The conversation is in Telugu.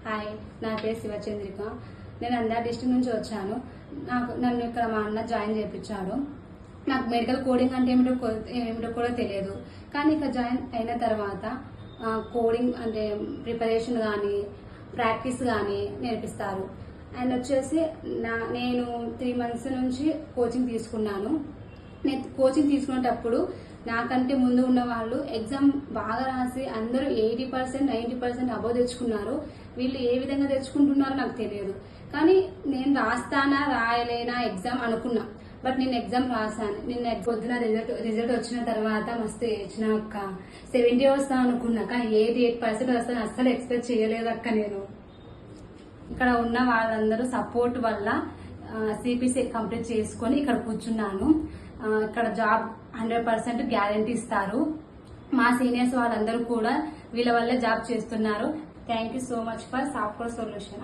హాయ్, నా పేరు శివచంద్రిక. నేను అందార్ డిస్ట్రిక్ట్ నుంచి వచ్చాను. నన్ను ఇక్కడ మా అన్న జాయిన్ చేయించాడు. నాకు మెడికల్ కోడింగ్ అంటే ఏమిటో కూడా తెలియదు. కానీ ఇక్కడ జాయిన్ అయిన తర్వాత కోడింగ్ అంటే ప్రిపరేషన్ కానీ ప్రాక్టీస్ కానీ నేర్పిస్తారు. అండ్ వచ్చేసి నేను 3 months నుంచి కోచింగ్ తీసుకున్నాను. నేను కోచింగ్ తీసుకునేటప్పుడు నాకంటే ముందు ఉన్న వాళ్ళు ఎగ్జామ్ బాగా రాసి అందరూ 80% 90% అబోవ్ తెచ్చుకున్నారు. వీళ్ళు ఏ విధంగా తెచ్చుకుంటున్నారో నాకు తెలియదు. కానీ నేను రాస్తానా రాయలేనా ఎగ్జామ్ అనుకున్నా. బట్ నేను ఎగ్జామ్ రాశాను. నిన్న పొద్దున రిజల్ట్ వచ్చిన తర్వాత మస్తు ఏడ్చిన అక్క. 70 వస్తాను అనుకున్నా, కానీ 88% వస్తాను అస్సలు ఎక్స్పెక్ట్ చేయలేదు అక్క. నేను ఇక్కడ ఉన్న వాళ్ళందరూ సపోర్ట్ వల్ల సిపిసి కంప్లీట్ చేసుకొని ఇక్కడ కూర్చున్నాను. ఇక్కడ జాబ్ 100% గ్యారంటీ ఇస్తారు. మా సీనియర్స్ వాళ్ళందరూ కూడా వీళ్ళ వల్లే జాబ్ చేస్తున్నారు. Thank you so much for software solution.